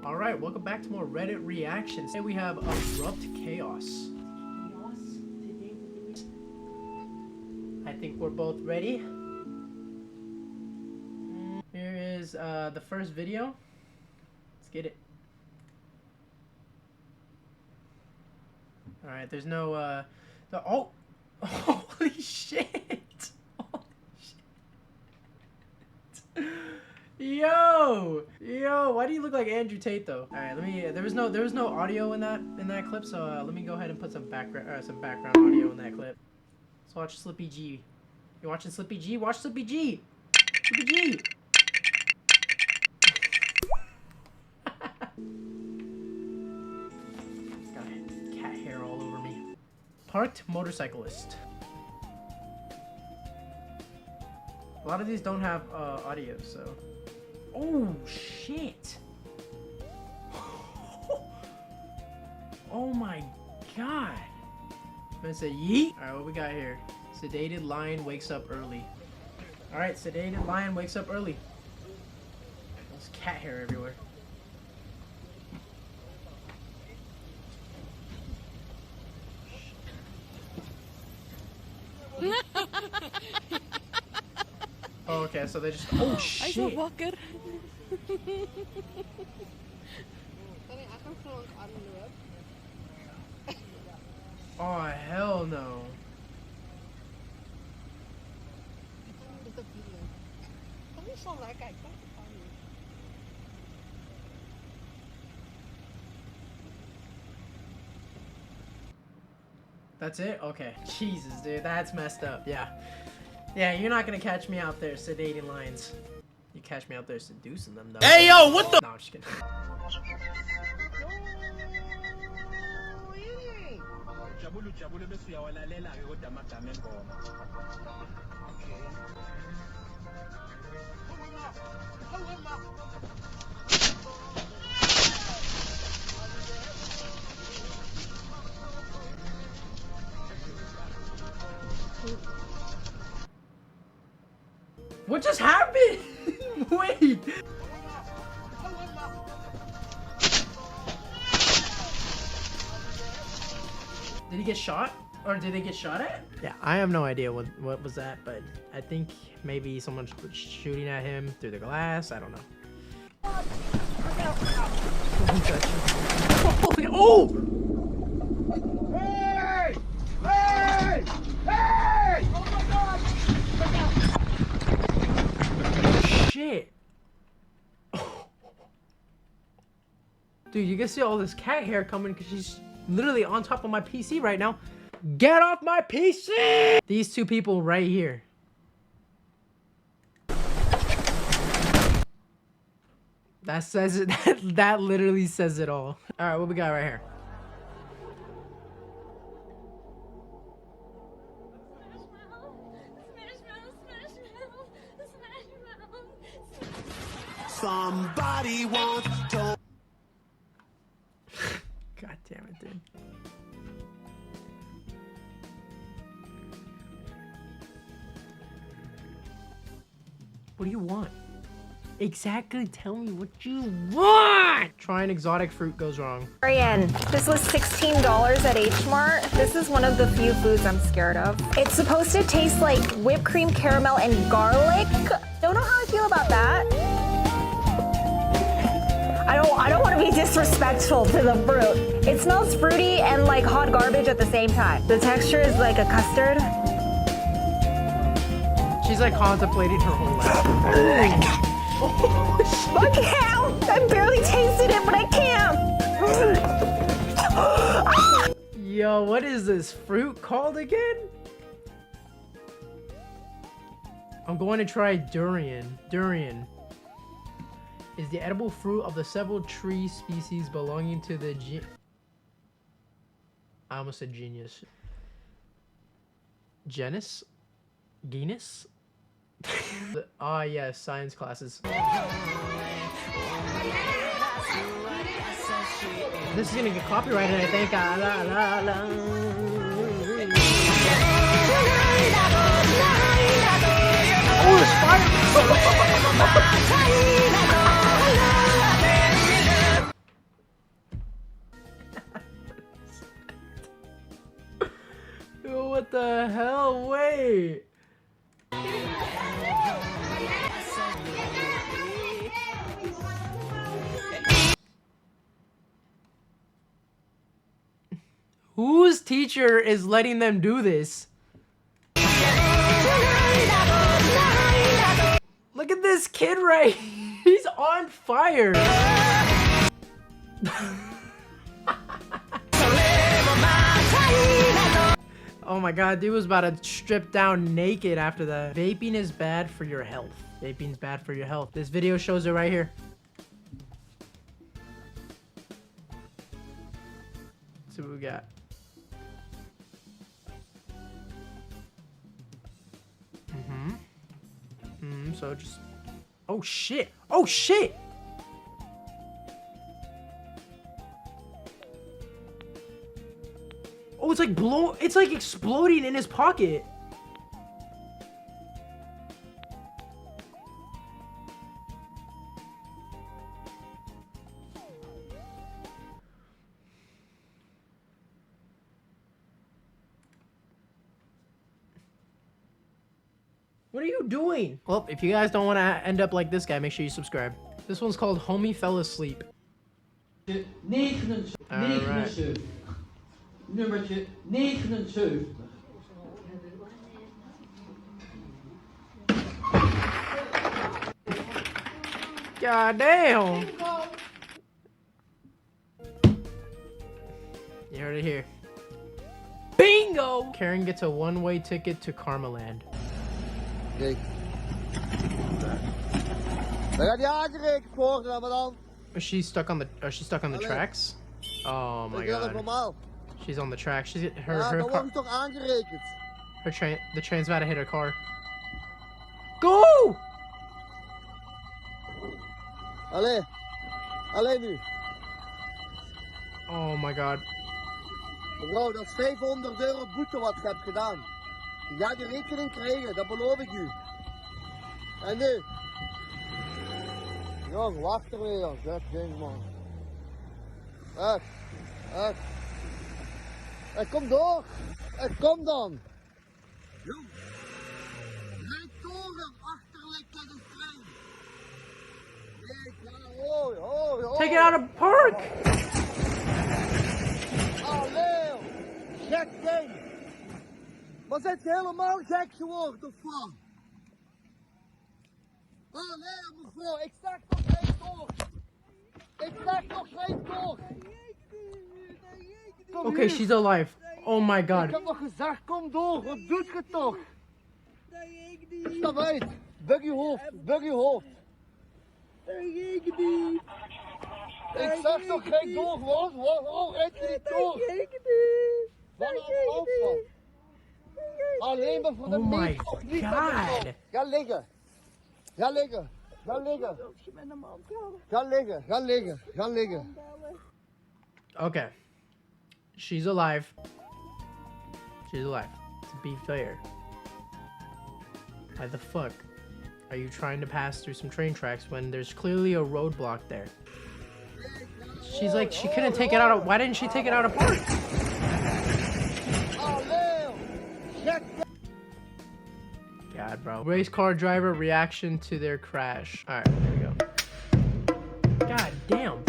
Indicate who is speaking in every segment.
Speaker 1: Alright, welcome back to more Reddit reactions. Today we have Abrupt Chaos. I think we're both ready. Here is the first video. Let's get it. Alright, there's no oh! Holy shit! Holy shit! Yo, why do you look like Andrew Tate though? All right, let me. There was no audio in that clip, so let me go ahead and put some background audio in that clip. Let's watch Slippy G. You watching Slippy G? Watch Slippy G. Slippy G. Got cat hair all over me. Parked motorcyclist. A lot of these don't have audio, so. Oh shit! Oh my god! I'm gonna say yeet. Alright, what we got here? Sedated lion wakes up early. Alright, sedated lion wakes up early. There's cat hair everywhere. Oh, okay, so they just. Oh shit! Oh hell no! That's it? Okay. Jesus, dude, that's messed up. Yeah. Yeah, you're not gonna catch me out there sedating lions. You catch me out there seducing them, though.
Speaker 2: Hey, yo, what the?
Speaker 1: No, I'm just kidding. What just happened? Wait. Did he get shot? Or did they get shot at? Yeah, I have no idea what was that, but I think maybe someone was shooting at him through the glass. I don't know. Holy, oh! Hey! Hey! Hey! Oh my god! Shit. Dude, you can see all this cat hair coming because she's literally on top of my PC right now. Get off my PC! These two people right here. That says it. That literally says it all. All right, what we got right here?
Speaker 2: Somebody wants to.
Speaker 1: God damn it, dude. What do you want? Exactly, tell me what you want! Trying exotic fruit goes wrong.
Speaker 3: Ariane, this was $16 at H Mart. This is one of the few foods I'm scared of. It's supposed to taste like whipped cream, caramel, and garlic. Don't know how I feel about that. I don't want to be disrespectful to the fruit. It smells fruity and like hot garbage at the same time. The texture is like a custard.
Speaker 1: She's like contemplating her whole life.
Speaker 3: I can't! I barely tasted it, but I can't!
Speaker 1: Yo, what is this fruit called again? I'm going to try durian. Durian is the edible fruit of the several tree species belonging to the I almost said genius. Genus? Genus? Ah, yes, science classes. This is gonna get copyrighted, I think. Ah, la, la, la. Oh, it's fire! the hell? Wait. Whose teacher is letting them do this? Look at this kid right here. He's on fire. Oh my god, dude was about to strip down naked after that. Vaping is bad for your health. Vaping's bad for your health. This video shows it right here. Let's see what we got. So just... Oh shit! Oh shit! Oh, it's like it's like exploding in his pocket. What are you doing? Well, if you guys don't want to end up like this guy, make sure you subscribe. This one's called Homie Fell Asleep.
Speaker 4: 79. Nummertje 79.
Speaker 1: God damn. You heard it here. Bingo! Karen gets a one-way ticket to Karmaland.
Speaker 5: Kijk. Daar gaat hij aangerekend worden, maar dan.
Speaker 1: Is she stuck on the tracks? Oh my god.
Speaker 5: Normaal.
Speaker 1: She's on the track. She's her
Speaker 5: Ja,
Speaker 1: her
Speaker 5: dan
Speaker 1: car.
Speaker 5: wordt toch aangerekend.
Speaker 1: The train's about to hit her car. Go!
Speaker 5: Allee. Allee nu.
Speaker 1: Oh my god.
Speaker 5: Mevrouw, dat is 500 euro boete wat je hebt gedaan. Je gaat die rekening krijgen, dat beloof ik u. En nu? Jong, wacht er weer. Zet ding man. Echt. Echt. Het komt door. Het komt dan. Jong. Rijd door achterlijk met een trein. Nee, ja, hoi, hoi, hoi.
Speaker 1: Take it out of park!
Speaker 5: Allee, gek ding. Maar zit je helemaal gek geworden of wat? Allee, mevrouw, ik zeg toch rijd door. Ik zeg toch rijd door.
Speaker 1: Okay, she's alive. Oh my
Speaker 5: Ik
Speaker 1: god.
Speaker 5: heb nog gezegd, kom door, wat doet je toch? Stap uit, bug je hoofd, bug je hoofd. Ik zeg toch, rijd door, waarom rijd je niet door? Van de auto. Alleen maar voor de
Speaker 1: Oh my
Speaker 5: meest toch niet.
Speaker 1: god.
Speaker 5: Ga liggen. Ga liggen. Ga liggen. Ga liggen, ga liggen, ga liggen.
Speaker 1: Okay. She's alive. She's alive. To be fair. Why the fuck are you trying to pass through some train tracks when there's clearly a roadblock there? She's like, she couldn't take it out of... Why didn't she take it out of park? God, bro. Race car driver reaction to their crash. Alright, there we go. God damn.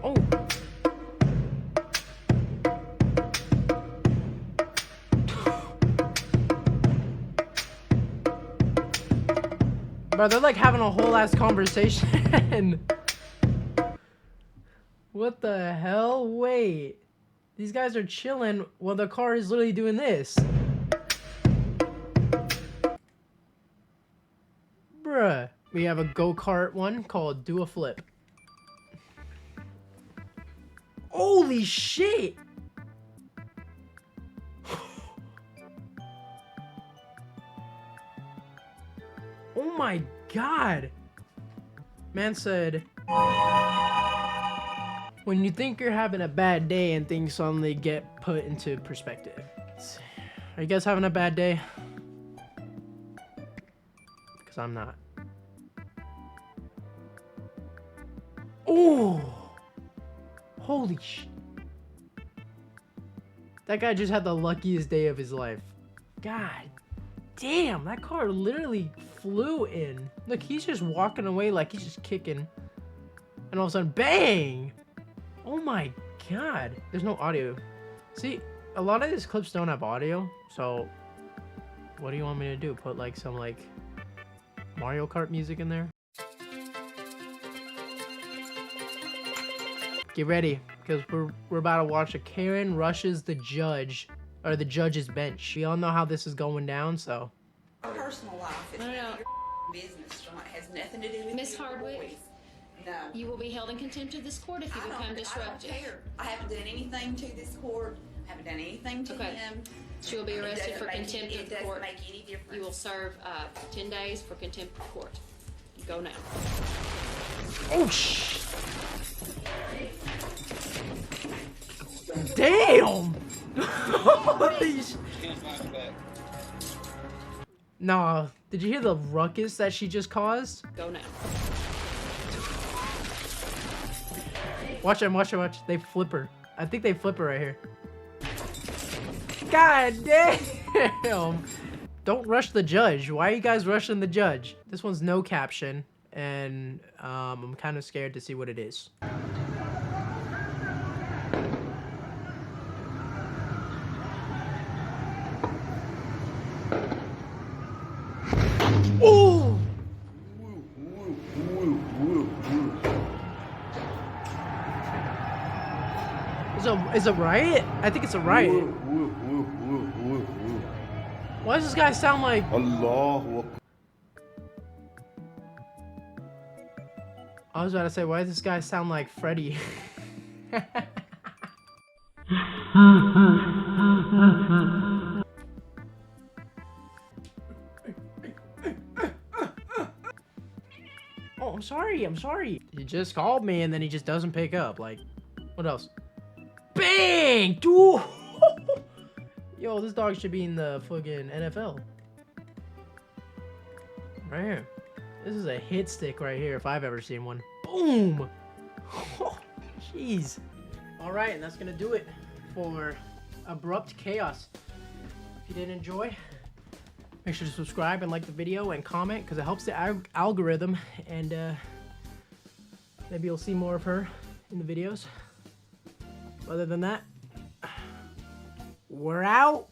Speaker 1: Oh. Bro, they're like having a whole ass conversation. What the hell? Wait. These guys are chilling while the car is literally doing this. Bruh. We have a go-kart one called Do a Flip. Holy shit! Oh my god! Man said, when you think you're having a bad day and things suddenly get put into perspective. Are you guys having a bad day? Because I'm not. Oh! Holy sh... That guy just had the luckiest day of his life. God damn, that car literally flew in. Look, he's just walking away like he's just kicking. And all of a sudden, bang! Oh my god. There's no audio. See, a lot of these clips don't have audio, so what do you want me to do? Put like some like Mario Kart music in there? Get ready, because we're about to watch a Karen rushes the judge, or the judge's bench. We all know how this is going down, so.
Speaker 6: Personal life. It's none of your business, John. It has nothing to do with
Speaker 7: Miss
Speaker 6: you
Speaker 7: Hardwick?
Speaker 6: boys. No.
Speaker 7: You will be held in contempt of this court if you become disruptive.
Speaker 6: I don't care. I haven't done anything to this court. I haven't done anything to
Speaker 7: Okay.
Speaker 6: him.
Speaker 7: She will be
Speaker 6: It
Speaker 7: arrested
Speaker 6: doesn't
Speaker 7: for
Speaker 6: make
Speaker 7: contempt
Speaker 6: any-
Speaker 7: of the
Speaker 6: It
Speaker 7: court.
Speaker 6: doesn't make any difference.
Speaker 7: You will serve 10 days for contempt of court. Go now.
Speaker 1: Oh, shh. Damn! Holy sh- Nah, did you hear the ruckus that she just caused?
Speaker 7: Go now.
Speaker 1: Watch them, watch them, watch. They flip her. I think they flip her right here. God damn! Don't rush the judge. Why are you guys rushing the judge? This one's no caption, and I'm kind of scared to see what it is. Oh! Is a riot? I think it's a riot. Why does this guy sound like...
Speaker 5: Allahu
Speaker 1: I was about to say, why does this guy sound like Freddy? Oh, I'm sorry, I'm sorry. He just called me and then he just doesn't pick up. Like, what else? Bang! Dude! Yo, this dog should be in the fucking NFL. Right here. This is a hit stick right here if I've ever seen one. Boom! Jeez. Alright, and that's gonna do it for Abrupt Chaos. If you did enjoy, make sure to subscribe and like the video and comment because it helps the algorithm, and maybe you'll see more of her in the videos. Other than that, we're out.